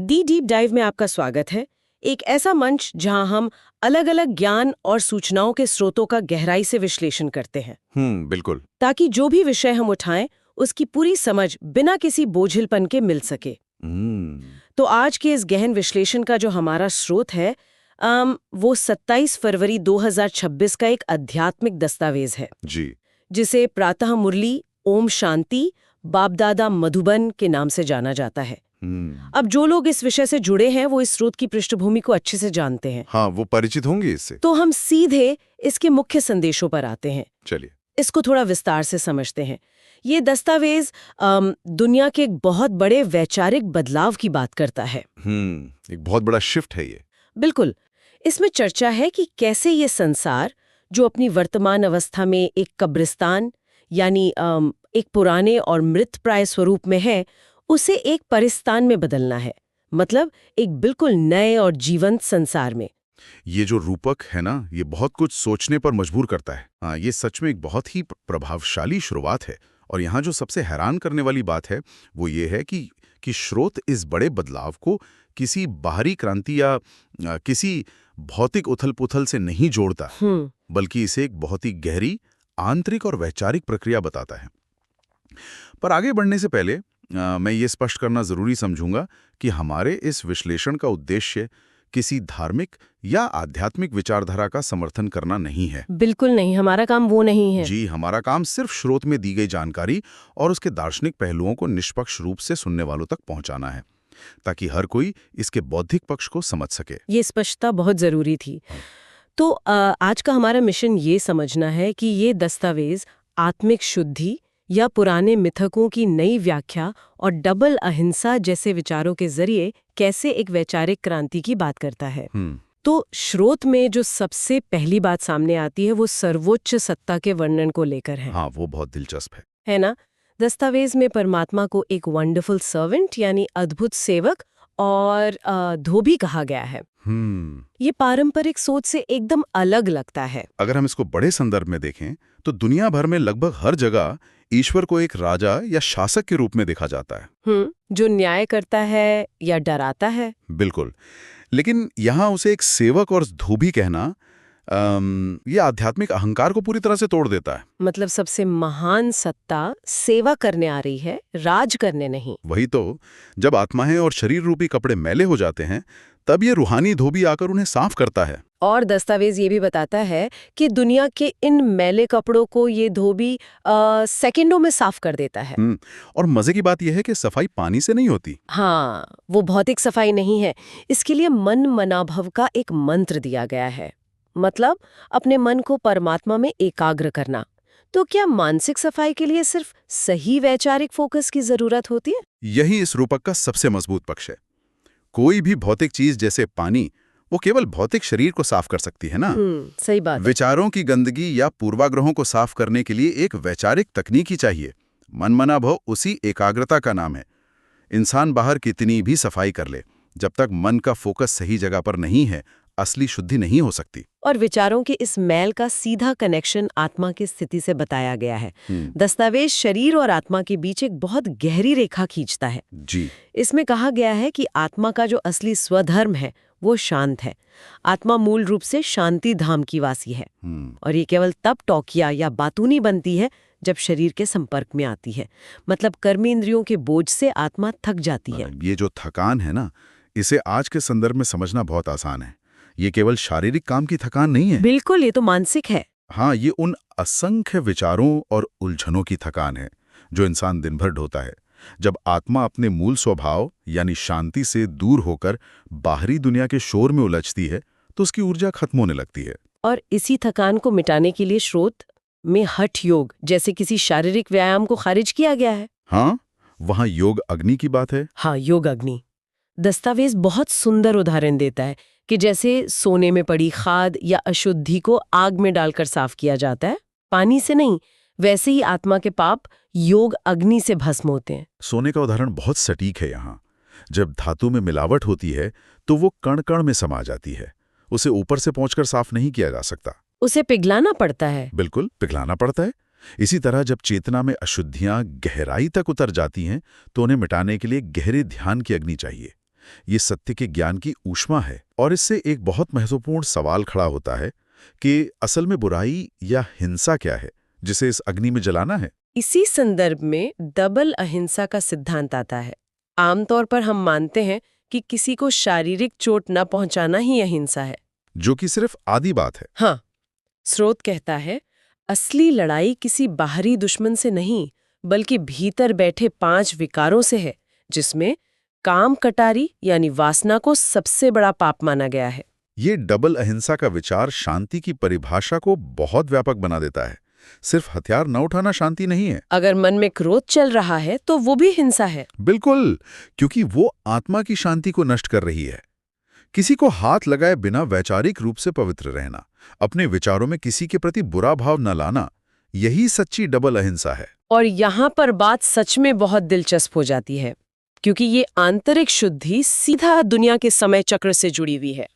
दी deep dive में आपका स्वागत है। एक ऐसा मंच जहां हम अलग अलग ज्ञान और सूचनाओं के स्रोतों का गहराई से विश्लेषण करते हैं। बिल्कुल। ताकि जो भी विषय हम उठाएं उसकी पूरी समझ बिना किसी बोझिलपन के मिल सके। तो आज के इस गहन विश्लेषण का जो हमारा स्रोत है वो 27 फरवरी 2026 का एक आध्यात्मिक दस्तावेज है जी। जिसे प्रातः मुरली ओम शांति बापदादा मधुबन के नाम से जाना जाता है। अब जो लोग इस विषय से जुड़े हैं वो इस स्रोत की पृष्ठभूमि को अच्छे से जानते हैं। हाँ, वो परिचित होंगे इससे। तो हम सीधे इसके मुख्य संदेशों पर आते हैं। चलिए इसको थोड़ा विस्तार से समझते हैं। ये दस्तावेज दुनिया के एक बहुत बड़े वैचारिक बदलाव की बात करता है। एक बहुत बड़ा शिफ्ट है ये। बिल्कुल। इसमें चर्चा है कि कैसे ये संसार जो अपनी वर्तमान अवस्था में एक कब्रिस्तान यानी एक पुराने और मृतप्राय स्वरूप में है, उसे एक परिस्तान में बदलना है, मतलब एक बिल्कुल नए और जीवंत संसार में। ये जो रूपक है ना, ये बहुत कुछ सोचने पर मजबूर करता है। हाँ, ये सच में एक बहुत ही प्रभावशाली शुरुआत है। और यहाँ जो सबसे हैरान करने वाली बात है वो ये है कि स्रोत इस बड़े बदलाव को किसी बाहरी क्रांति या किसी भौतिक उथल-पुथल से नहीं जोड़ता, बल्कि इसे एक बहुत ही गहरी आंतरिक और वैचारिक प्रक्रिया बताता है। पर आगे बढ़ने से पहले मैं ये स्पष्ट करना जरूरी समझूंगा कि हमारे इस विश्लेषण का उद्देश्य किसी धार्मिक या आध्यात्मिक विचारधारा का समर्थन करना नहीं है। बिल्कुल नहीं, हमारा काम वो नहीं है। जी, हमारा काम सिर्फ स्रोत में दी गई जानकारी और उसके दार्शनिक पहलुओं को निष्पक्ष रूप से सुनने वालों तक पहुंचाना है, ताकि हर कोई इसके बौद्धिक पक्ष को समझ सके। ये स्पष्टता बहुत जरूरी थी। तो आज का हमारा मिशन ये समझना है कि ये दस्तावेज आत्मिक शुद्धि या पुराने मिथकों की नई व्याख्या और डबल अहिंसा जैसे विचारों के जरिए कैसे एक वैचारिक क्रांति की बात करता है। तो स्रोत में जो सबसे पहली बात सामने आती है वो सर्वोच्च सत्ता के वर्णन को लेकर है। हाँ, वो बहुत दिलचस्प है ना? दस्तावेज में परमात्मा को एक वंडरफुल सर्वेंट यानी अद्भुत सेवक और धोबी कहा गया है। ये पारंपरिक सोच से एकदम अलग लगता है। अगर हम इसको बड़े संदर्भ में देखें तो दुनिया भर में लगभग हर जगह ईश्वर को एक राजा या शासक के रूप में देखा जाता है, जो न्याय करता है या डराता है। बिल्कुल। लेकिन यहाँ उसे एक सेवक और धोबी कहना ये आध्यात्मिक अहंकार को पूरी तरह से तोड़ देता है। मतलब सबसे महान सत्ता सेवा करने आ रही है, राज करने नहीं। वही तो, जब आत्माएं और शरीर रूपी कपड़े मैले हो जाते हैं तब ये रूहानी धोबी आकर उन्हें साफ करता है। और दस्तावेज ये भी बताता है कि दुनिया के इन मैले कपड़ों को ये धोबी सेकंडों में साफ कर देता है। और मजे की बात यह है कि सफाई पानी से नहीं होती। हाँ, वो भौतिक सफाई नहीं है। इसके लिए मन मनाभव का एक मंत्र दिया गया है, मतलब अपने मन को परमात्मा में एकाग्र करना। तो क्या मानसिक सफाई के लिए सिर्फ सही वैचारिक फोकस की जरूरत होती है? यही इस रूपक का सबसे मजबूत पक्ष है। कोई भी भौतिक चीज जैसे पानी वो केवल भौतिक शरीर को साफ कर सकती है ना। सही बात है। विचारों की गंदगी या पूर्वाग्रहों को साफ करने के लिए एक वैचारिक तकनीक ही चाहिए। मनमनाभव उसी एकाग्रता का नाम है। इंसान बाहर कितनी भी सफाई कर ले, जब तक मन का फोकस सही जगह पर नहीं है, असली शुद्धि नहीं हो सकती। और विचारों के इस मैल का सीधा कनेक्शन आत्मा की स्थिति से बताया गया है। दस्तावेज शरीर और आत्मा के बीच एक बहुत गहरी रेखा खींचता है। जी। इसमें कहा गया है कि आत्मा का जो असली स्वधर्म है वो शांत है। आत्मा मूल रूप से शांति धाम की वासी है। और ये केवल तब टोकिया या बातूनी बनती है जब शरीर के संपर्क में आती है, मतलब कर्म इंद्रियों के बोझ से आत्मा थक जाती है। ये जो थकान है ना, इसे आज के संदर्भ में समझना बहुत आसान है। ये केवल शारीरिक काम की थकान नहीं है। बिल्कुल, ये तो मानसिक है। हाँ, ये उन असंख्य विचारों और उलझनों की थकान है जो इंसान दिन भर ढोता है। जब आत्मा अपने मूल स्वभाव यानी शांति से दूर होकर बाहरी दुनिया के शोर में उलझती है तो उसकी ऊर्जा खत्म होने लगती है। और इसी थकान को मिटाने के लिए स्रोत में हठ योग जैसे किसी शारीरिक व्यायाम को खारिज किया गया है। हाँ, वहाँ योग अग्नि की बात है। हाँ, योग अग्नि। दस्तावेज बहुत सुंदर उदाहरण देता है कि जैसे सोने में पड़ी खाद या अशुद्धि को आग में डालकर साफ किया जाता है, पानी से नहीं, वैसे ही आत्मा के पाप योग अग्नि से भस्म होते हैं। सोने का उदाहरण बहुत सटीक है यहाँ। जब धातु में मिलावट होती है तो वो कण कण में समा जाती है। उसे ऊपर से पहुंचकर साफ नहीं किया जा सकता, उसे पिघलाना पड़ता है। बिल्कुल, पिघलाना पड़ता है। इसी तरह जब चेतना में अशुद्धियां गहराई तक उतर जाती हैं तो उन्हें मिटाने के लिए गहरे ध्यान की अग्नि चाहिए। ये सत्य के ज्ञान की ऊष्मा है। और इससे एक बहुत महत्वपूर्ण सवाल खड़ा होता है कि असल में बुराई या हिंसा क्या है जिसे इस अग्नि में जलाना है। इसी संदर्भ में डबल अहिंसा का सिद्धांत आता है। आमतौर पर हम मानते हैं कि किसी को शारीरिक चोट न पहुंचाना ही अहिंसा है, जो कि सिर्फ आधी बात है। हाँ, स्रोत कहता है असली लड़ाई किसी बाहरी दुश्मन से नहीं बल्कि भीतर बैठे 5 विकारों से है, जिसमें काम कटारी यानी वासना को सबसे बड़ा पाप माना गया है। ये डबल अहिंसा का विचार शांति की परिभाषा को बहुत व्यापक बना देता है। सिर्फ हथियार न उठाना शांति नहीं है। अगर मन में क्रोध चल रहा है तो वो भी हिंसा है। बिल्कुल, क्योंकि वो आत्मा की शांति को नष्ट कर रही है। किसी को हाथ लगाए बिना वैचारिक रूप से पवित्र रहना, अपने विचारों में किसी के प्रति बुरा भाव न लाना, यही सच्ची डबल अहिंसा है। और यहाँ पर बात सच में बहुत दिलचस्प हो जाती है, क्योंकि ये आंतरिक शुद्धि सीधा दुनिया के समय चक्र से जुड़ी हुई है।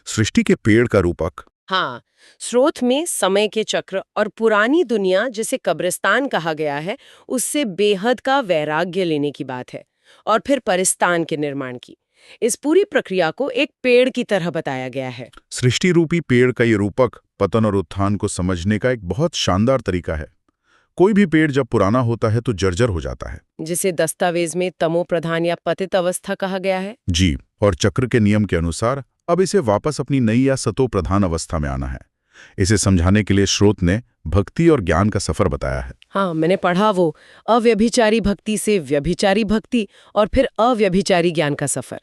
सृष्टि के पेड़ का रूपक। हाँ, स्रोत में समय के चक्र और पुरानी दुनिया जिसे कब्रिस्तान कहा गया है, उससे बेहद का वैराग्य लेने की बात है। और फिर परिस्तान के निर्माण की इस पूरी प्रक्रिया को एक पेड़ की तरह बताया गया है। सृष्टि रूपी पेड़ का ये रूपक पतन और उत्थान को समझने का एक बहुत शानदार तरीका है। कोई भी पेड़ जब पुराना होता है तो जर्जर हो जाता है, जिसे दस्तावेज में तमो प्रधान या पतित अवस्था कहा गया है। जी, और चक्र के नियम के अनुसार अब इसे वापस अपनी नई या सतो प्रधान अवस्था में आना है। इसे समझाने के लिए स्रोत ने भक्ति और ज्ञान का सफर बताया है। हाँ, मैंने पढ़ा वो अव्यभिचारी भक्ति से व्यभिचारी भक्ति और फिर अव्यभिचारी ज्ञान का सफर।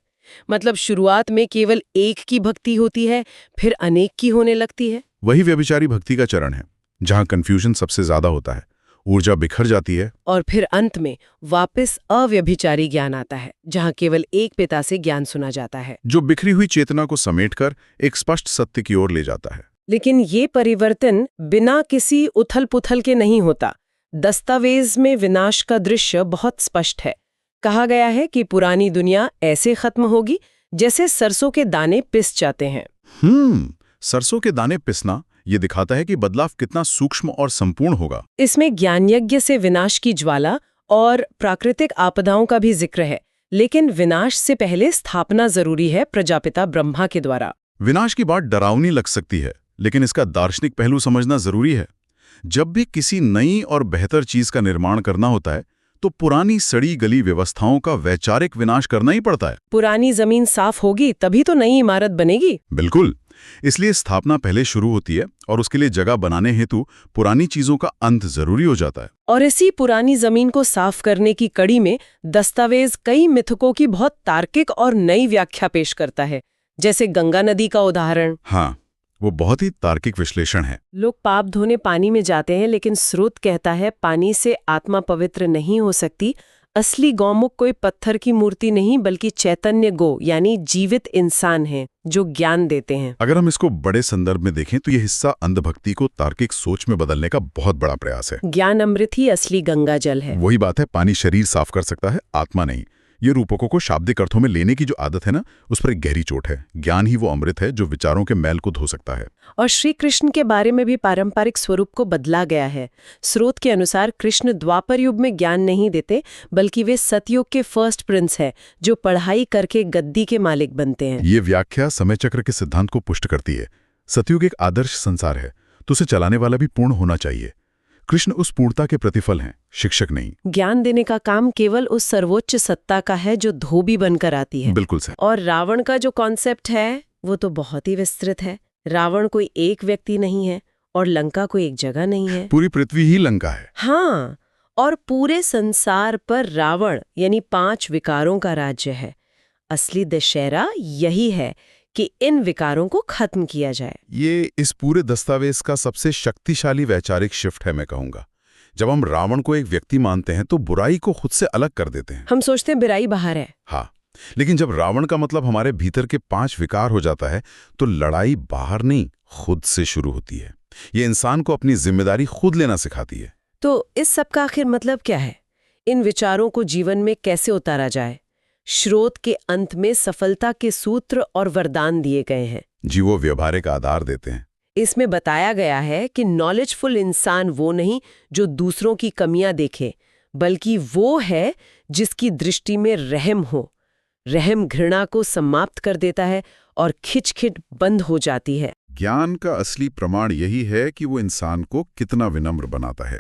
मतलब शुरुआत में केवल एक की भक्ति होती है, फिर अनेक की होने लगती है। वही व्यभिचारी भक्ति का चरण है, जहां कंफ्यूजन सबसे ज्यादा होता है, ऊर्जा बिखर जाती है। और फिर अंत में वापस अव्यभिचारी ज्ञान आता है, जहां केवल एक पिता से ज्ञान सुना जाता है, जो बिखरी हुई चेतना को समेटकर एक स्पष्ट सत्य की ओर ले जाता है। लेकिन ये परिवर्तन बिना किसी उथल-पुथल के नहीं होता। दस्तावेज में विनाश का दृश्य बहुत स्पष्ट है। कहा गया है कि पुरानी दुनिया ऐसे खत्म होगी जैसे सरसों के दाने पिस जाते हैं। सरसों के दाने पिसना ये दिखाता है कि बदलाव कितना सूक्ष्म और संपूर्ण होगा। इसमें ज्ञान यज्ञ से विनाश की ज्वाला और प्राकृतिक आपदाओं का भी जिक्र है, लेकिन विनाश से पहले स्थापना जरूरी है प्रजापिता ब्रह्मा के द्वारा। विनाश की बात डरावनी लग सकती है, लेकिन इसका दार्शनिक पहलू समझना जरूरी है। जब भी किसी नई और बेहतर चीज का निर्माण करना होता है तो पुरानी सड़ी गली व्यवस्थाओं का वैचारिक विनाश करना ही पड़ता है। पुरानी जमीन साफ होगी तभी तो नई इमारत बनेगी। बिल्कुल, इसलिए स्थापना पहले शुरू होती है और उसके लिए जगह बनाने हेतु पुरानी चीजों का अंत जरूरी हो जाता है। और इसी पुरानी जमीन को साफ करने की कड़ी में दस्तावेज कई मिथकों की बहुत तार्किक और नई व्याख्या पेश करता है, जैसे गंगा नदी का उदाहरण। हाँ, वो बहुत ही तार्किक विश्लेषण है। लोग पाप धोने पानी में जाते हैं, लेकिन स्रोत कहता है पानी से आत्मा पवित्र नहीं हो सकती। असली गौमुख कोई पत्थर की मूर्ति नहीं बल्कि चैतन्य गो यानी जीवित इंसान है जो ज्ञान देते हैं। अगर हम इसको बड़े संदर्भ में देखें तो ये हिस्सा अंधभक्ति को तार्किक सोच में बदलने का बहुत बड़ा प्रयास है। ज्ञान अमृत ही असली गंगा जल है। वही बात है, पानी शरीर साफ कर सकता है, आत्मा नहीं। ये रूपकों को शाब्दिक अर्थों में लेने की जो आदत है ना, उस पर एक गहरी चोट है। ज्ञान ही वो अमृत है जो विचारों के मैल को धो सकता है। और श्री कृष्ण के बारे में भी पारंपरिक स्वरूप को बदला गया है। स्रोत के अनुसार कृष्ण द्वापर युग में ज्ञान नहीं देते, बल्कि वे सतयुग के फर्स्ट प्रिंस हैं जो पढ़ाई करके गद्दी के मालिक बनते हैं। ये व्याख्या समय चक्र के सिद्धांत को पुष्ट करती है। सतयुग एक आदर्श संसार है तो उसे चलाने वाला भी पूर्ण होना चाहिए। कृष्ण उस पूर्णता के प्रतिफल हैं, शिक्षक नहीं। ज्ञान देने का काम केवल उस सर्वोच्च सत्ता का है जो धोबी बनकर आती है। बिल्कुल सही। और रावण का जो कॉन्सेप्ट है वो तो बहुत ही विस्तृत है। रावण कोई एक व्यक्ति नहीं है और लंका कोई एक जगह नहीं है। पूरी पृथ्वी ही लंका है। हाँ, और पूरे संसार पर रावण यानी 5 विकारों का राज्य है। असली दशहरा यही है कि इन विकारों को खत्म किया जाए। ये इस पूरे दस्तावेज का सबसे शक्तिशाली वैचारिक शिफ्ट है, मैं कहूंगा। जब हम रावण को एक व्यक्ति मानते हैं तो बुराई को खुद से अलग कर देते हैं। हम सोचते हैं बुराई बाहर है। हाँ, लेकिन जब रावण का मतलब हमारे भीतर के 5 विकार हो जाता है तो लड़ाई बाहर नहीं, खुद से शुरू होती है। ये इंसान को अपनी जिम्मेदारी खुद लेना सिखाती है। तो इस सब का आखिर मतलब क्या है? इन विचारों को जीवन में कैसे उतारा जाए? स्रोत के अंत में सफलता के सूत्र और वरदान दिए गए हैं। जी, वो व्यवहारिक आधार देते हैं। इसमें बताया गया है कि नॉलेजफुल इंसान वो नहीं जो दूसरों की कमियां देखे, बल्कि वो है जिसकी दृष्टि में रहम हो, रहम घृणा को समाप्त कर देता है और खिचखिच बंद हो जाती है। ज्ञान का असली प्रमाण यही है कि वो इंसान को कितना विनम्र बनाता है।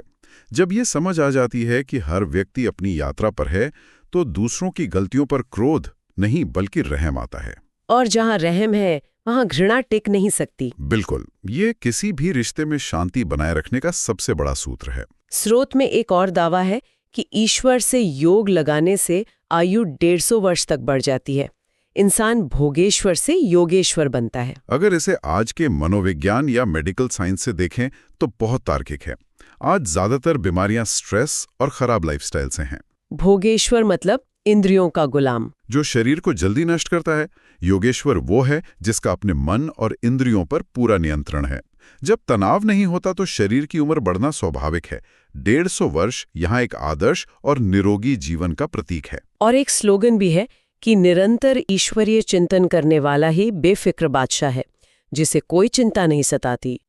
जब ये समझ आ जाती है कि हर व्यक्ति अपनी यात्रा पर है, तो दूसरों की गलतियों पर क्रोध नहीं बल्कि रहम आता है। और जहाँ रहम है वहाँ घृणा टिक नहीं सकती। बिल्कुल, ये किसी भी रिश्ते में शांति बनाए रखने का सबसे बड़ा सूत्र है। स्रोत में एक और दावा है कि ईश्वर से योग लगाने से आयु 150 वर्ष तक बढ़ जाती है। इंसान भोगेश्वर से योगेश्वर बनता है। अगर इसे आज के मनोविज्ञान या मेडिकल साइंस से देखें तो बहुत तार्किक है। आज ज्यादातर बीमारियां स्ट्रेस और खराब लाइफस्टाइल से हैं। भोगेश्वर मतलब इंद्रियों का गुलाम, जो शरीर को जल्दी नष्ट करता है। योगेश्वर वो है जिसका अपने मन और इंद्रियों पर पूरा नियंत्रण है। जब तनाव नहीं होता तो शरीर की उम्र बढ़ना स्वाभाविक है। 150 वर्ष यहाँ एक आदर्श और निरोगी जीवन का प्रतीक है। और एक स्लोगन भी है कि निरंतर ईश्वरीय चिंतन करने वाला ही बेफिक्र बादशाह है, जिसे कोई चिंता नहीं सताती।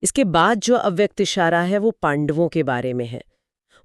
इसके बाद जो अव्यक्त इशारा है वो पांडवों के बारे में है।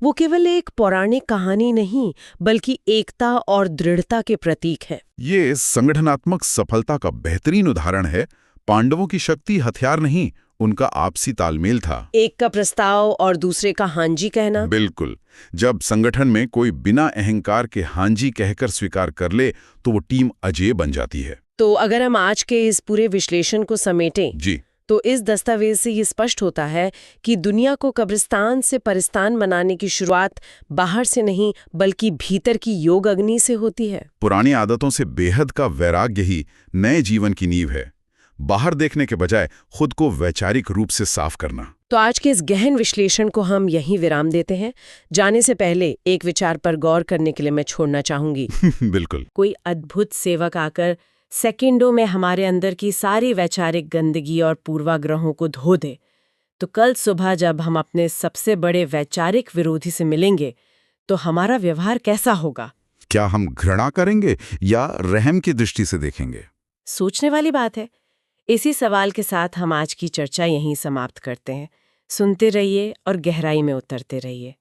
वो केवल एक पौराणिक कहानी नहीं बल्कि एकता और दृढ़ता के प्रतीक है। ये संगठनात्मक सफलता का बेहतरीन उदाहरण है। पांडवों की शक्ति हथियार नहीं, उनका आपसी तालमेल था। एक का प्रस्ताव और दूसरे का हांजी कहना। बिल्कुल। जब संगठन में कोई बिना अहंकार के हांजी कहकर स्वीकार कर ले तो वो टीम अजेय बन जाती है। तो अगर हम आज के इस पूरे विश्लेषण को समेटें जी, तो इस दस्तावेज से ये स्पष्ट होता है कि दुनिया को कब्रिस्तान से परिस्तान बनाने की शुरुआत बाहर से नहीं बल्कि भीतर की योग अग्नि से होती है। पुरानी आदतों से बेहद का वैराग्य ही नए जीवन की नींव है। बाहर देखने के बजाय खुद को वैचारिक रूप से साफ करना। तो आज के इस गहन विश्लेषण को हम यहीं विराम देते हैं। जाने से पहले एक विचार पर गौर करने के लिए मैं छोड़ना चाहूंगी। बिल्कुल। कोई अद्भुत सेवक आकर सेकंडों में हमारे अंदर की सारी वैचारिक गंदगी और पूर्वाग्रहों को धो दे, तो कल सुबह जब हम अपने सबसे बड़े वैचारिक विरोधी से मिलेंगे तो हमारा व्यवहार कैसा होगा? क्या हम घृणा करेंगे या रहम की दृष्टि से देखेंगे? सोचने वाली बात है। इसी सवाल के साथ हम आज की चर्चा यहीं समाप्त करते हैं। सुनते रहिए और गहराई में उतरते रहिए।